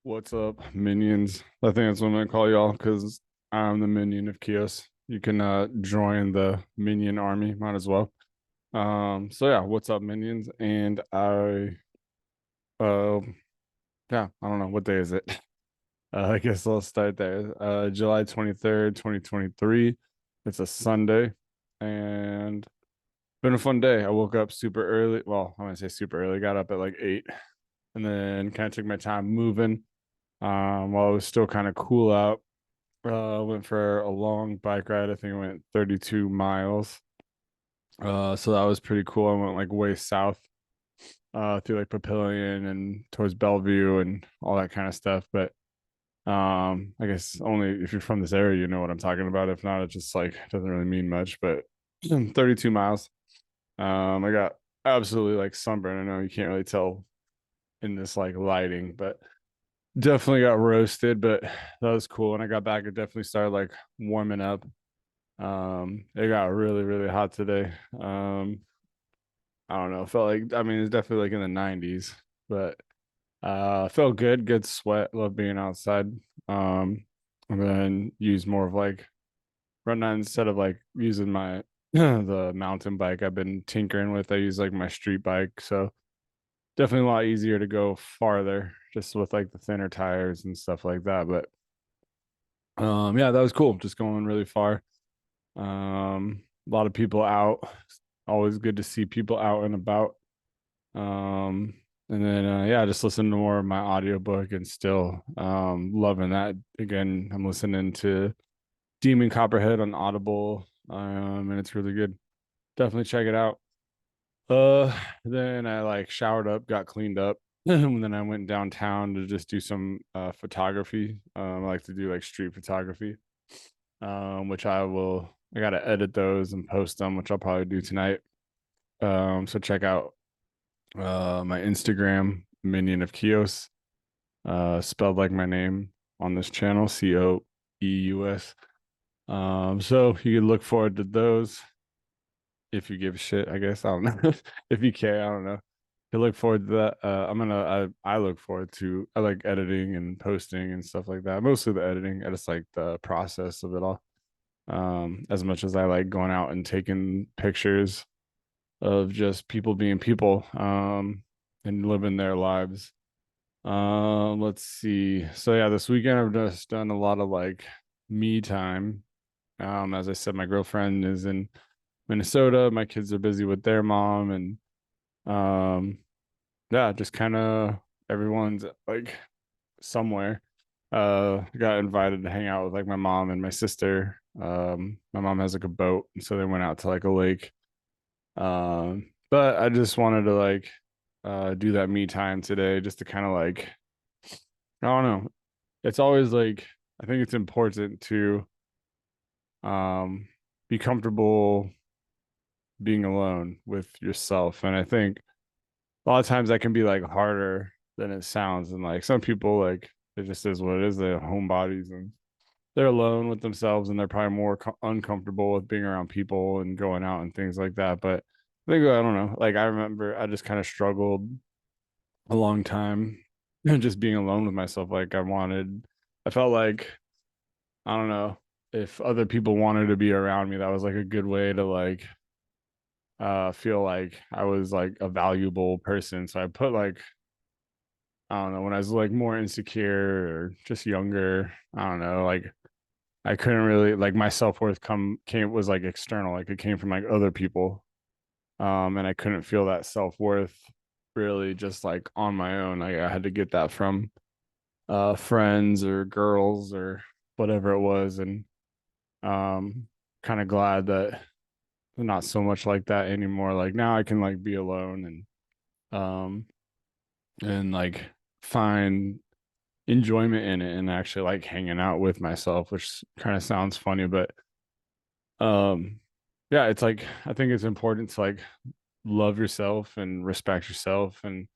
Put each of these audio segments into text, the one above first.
What's up, minions? I think that's what I'm gonna call y'all because I'm the minion of Kios. You can join the minion army, might as well. So yeah, what's up, minions? And uh yeah, I don't know what day is it. I guess I'll start there. July 23rd, 2023. It's a Sunday, and been a fun day. I woke up super early. Well, I'm gonna say super early. Got up at like 8, and then kind of took my time moving. While it was still kind of cool out. Went for a long bike ride. I think I went 32 miles. So that was pretty cool. I went like way south, through like Papillion and towards Bellevue and all that kind of stuff. But I guess only if you're from this area, you know what I'm talking about. If not, it just like doesn't really mean much. But 32 miles. I got absolutely like sunburn. I know you can't really tell in this like lighting, but definitely got roasted, but that was cool. When I got back, it definitely started like warming up. It got really, really hot today. I don't know. Felt like I mean it's definitely like in the 90s, but felt good, good sweat, love being outside. Um, and then use more of like run on instead of like using my the mountain bike I've been tinkering with. I use like my street bike, so definitely a lot easier to go farther just with like the thinner tires and stuff like that. But yeah, that was cool. Just going really far. A lot of people out. Always good to see people out and about. Um, and then yeah, just listen to more of my audiobook and still loving that. Again, I'm listening to Demon Copperhead on Audible. And it's really good. Definitely check it out. Then I like showered up, got cleaned up. And then I went downtown to just do some photography. I like to do like street photography, which I gotta edit those and post them, which I'll probably do tonight. So check out my Instagram, Minion of Kios, spelled like my name on this channel, Coeus. So you can look forward to those if you give a shit, I guess. I don't know. If you care, I don't know. I look forward to that. I look forward to I like editing and posting and stuff like that. Mostly the editing. I just like the process of it all. As much as I like going out and taking pictures of just people being people, and living their lives. Let's see. So yeah, this weekend I've just done a lot of like me time. As I said, my girlfriend is in Minnesota. My kids are busy with their mom, and um, yeah, just kind of everyone's like somewhere. Got invited to hang out with like my mom and my sister. My mom has like a boat, and so they went out to like a lake. But I just wanted to like do that me time today just to kind of like I don't know. It's always like I think it's important to um be comfortable being alone with yourself. And I think a lot of times that can be like harder than it sounds. And like some people like it just is what it is. They're homebodies and they're alone with themselves and they're probably more uncomfortable with being around people and going out and things like that. But I think I don't know. Like I remember I just kind of struggled a long time just being alone with myself. I felt like I don't know if other people wanted to be around me. That was like a good way to like feel like I was like a valuable person. So I put like I don't know when I was like more insecure or just younger. I don't know like I couldn't really like my self-worth come came was like external, like it came from like other people. And I couldn't feel that self-worth really just like on my own. Like I had to get that from friends or girls or whatever it was. And um kind of glad that not so much like that anymore. Like now I can like be alone um and like find enjoyment in it and actually like hanging out with myself, which kind of sounds funny, but um yeah, it's like I think it's important to like love yourself and respect yourself and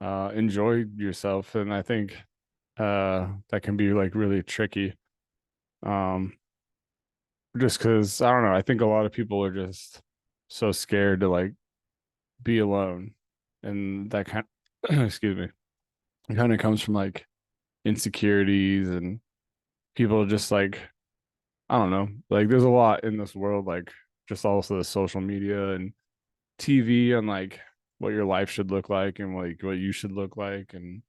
enjoy yourself. And I think that can be like really tricky. Um just because I don't know, I think a lot of people are just so scared to like be alone. And that kind excuse me, it kind of comes from like insecurities and people just like, I don't know, like there's a lot in this world, like just also the social media and TV and like what your life should look like and like what you should look like. And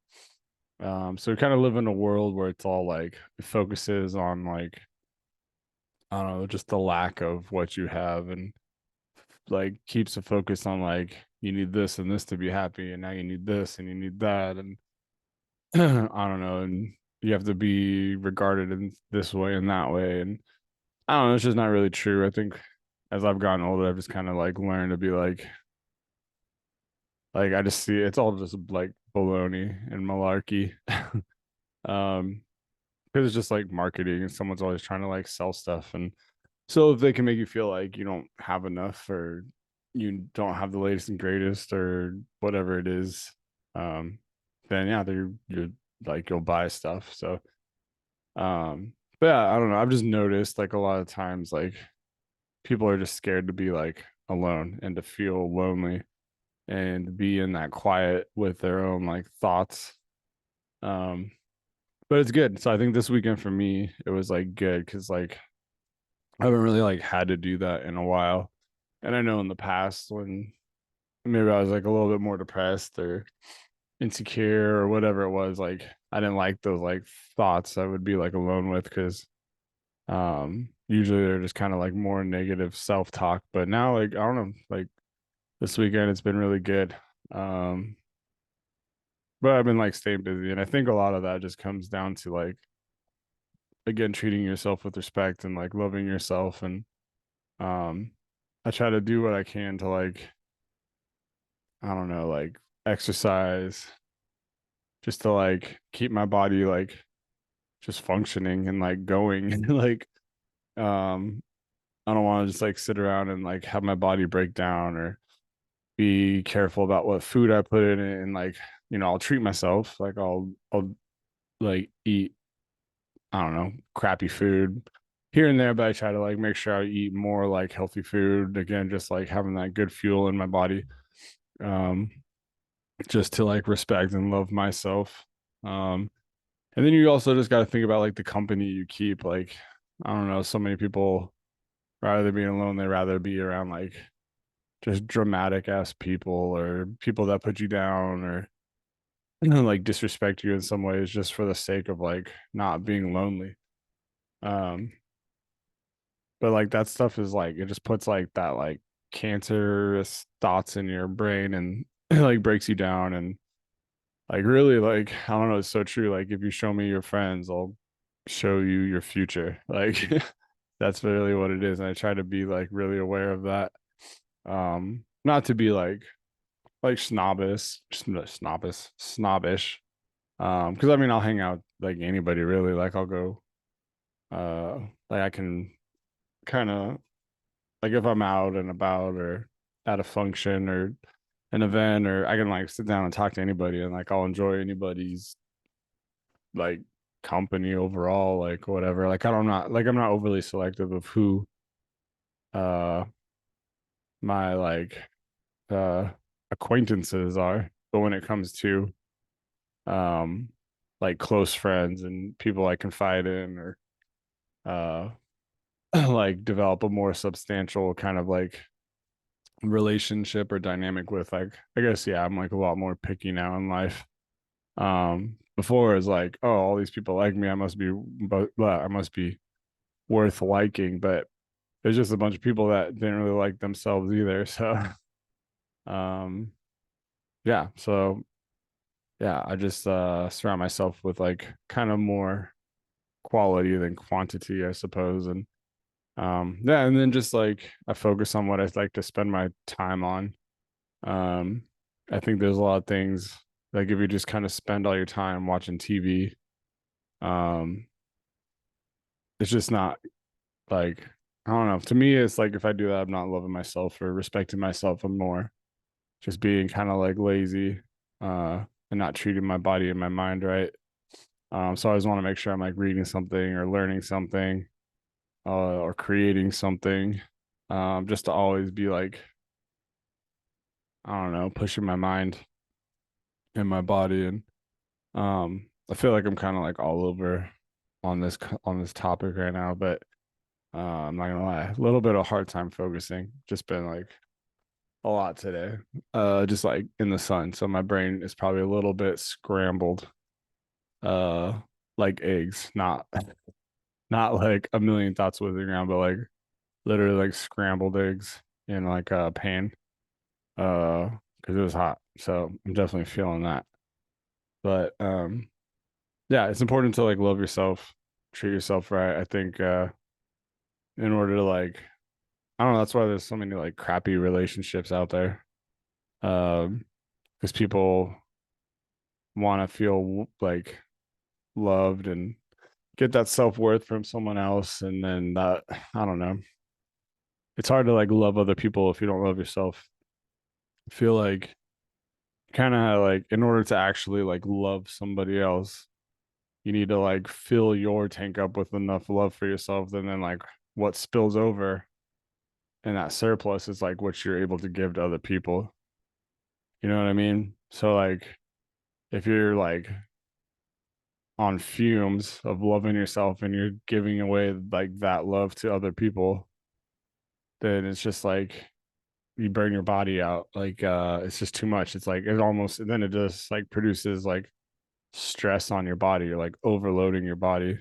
so we kind of live in a world where it's all like it focuses on like, I don't know, just the lack of what you have and like keeps the focus on like you need this and this to be happy and now you need this and you need that and I don't know, and you have to be regarded in this way and that way. And I don't know, it's just not really true. I think as I've gotten older, I've just kind of like learned to be like I just see it's all just like baloney and malarkey. um, because it's just like marketing and someone's always trying to like sell stuff. And so if they can make you feel like you don't have enough or you don't have the latest and greatest or whatever it is, um, then yeah, you're like you'll buy stuff. So but yeah, I don't know. I've just noticed like a lot of times like people are just scared to be like alone and to feel lonely and be in that quiet with their own like thoughts. Um, but it's good. So I think this weekend for me, it was like good because like I haven't really like had to do that in a while. And I know in the past when maybe I was like a little bit more depressed or insecure or whatever it was, like I didn't like those like thoughts I would be like alone with because usually they're just kind of like more negative self-talk. But now like I don't know, like this weekend it's been really good. Um but I've been like staying busy and I think a lot of that just comes down to like again treating yourself with respect and like loving yourself and um I try to do what I can to like I don't know like exercise just to like keep my body like just functioning and like going and like um I don't want to just like sit around and like have my body break down or be careful about what food I put in it and like I'll treat myself like I'll like eat I don't know crappy food here and there but I try to like make sure I eat more like healthy food again just like having that good fuel in my body um just to like respect and love myself um and then you also just got to think about like the company you keep like I don't know so many people rather than being alone they rather be around like just dramatic ass people or people that put you down or like disrespect you in some ways just for the sake of like not being lonely. Um, but like that stuff is like it just puts like that like cancerous thoughts in your brain and like breaks you down and like really like I don't know, it's so true. Like if you show me your friends, I'll show you your future. Like that's really what it is. And I try to be like really aware of that. Not to be like snobbish. Because I mean I'll hang out like anybody really. Like I'll go like I can kind of like if I'm out and about or at a function or an event or I can like sit down and talk to anybody and like I'll enjoy anybody's like company overall, like whatever. Like I don't not like I'm not overly selective of who uh my like uh acquaintances are. But when it comes to um like close friends and people I confide in or uh like develop a more substantial kind of like relationship or dynamic with like I guess yeah I'm like a lot more picky now in life. Before it's like oh all these people like me I must be worth liking but there's just a bunch of people that didn't really like themselves either. So um yeah so yeah I just surround myself with like kind of more quality than quantity I suppose. And yeah and then just like I focus on what I like to spend my time on. um I think there's a lot of things like if you just kind of spend all your time watching TV, um it's just not like I don't know, to me it's like if I do that I'm not loving myself or respecting myself. I'm more just being kind of like lazy and not treating my body and my mind right. So I always want to make sure I'm like reading something or learning something or creating something, just to always be like I don't know pushing my mind and my body. And I feel like I'm kind of like all over on this topic right now, but I'm not gonna lie, a little bit of hard time focusing. Just been like a lot today. Just like in the sun. So my brain is probably a little bit scrambled. Uh like eggs, not like a million thoughts whizzing around, but like literally like scrambled eggs in like pan. Because it was hot. So I'm definitely feeling that. But yeah, it's important to like love yourself, treat yourself right. I think in order to like I don't know, that's why there's so many like crappy relationships out there. Because people want to feel like loved and get that self-worth from someone else, and then that I don't know. It's hard to like love other people if you don't love yourself. I feel like kind of like in order to actually like love somebody else, you need to like fill your tank up with enough love for yourself, and then like what spills over and that surplus is like what you're able to give to other people. You know what I mean? So like if you're like on fumes of loving yourself and you're giving away like that love to other people, then it's just like you burn your body out. Like it's just too much. It's like it almost then it just like produces like stress on your body. You're like overloading your body.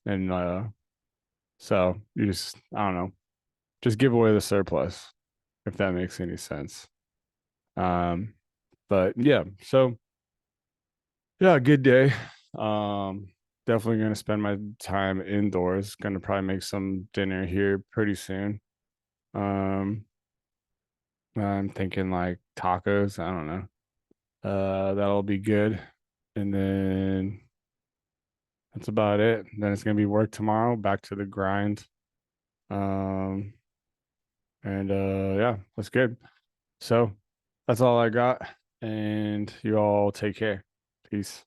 And so you just I don't know. Just give away the surplus, if that makes any sense. Um but yeah, so yeah, good day. Um, Definitely gonna spend my time indoors. Gonna probably make some dinner here pretty soon. Um, I'm thinking like tacos. I don't know. That'll be good. And then that's about it. Then it's gonna be work tomorrow. Back to the grind. Um, and yeah, that's good. So that's all I got. And you all take care. Peace.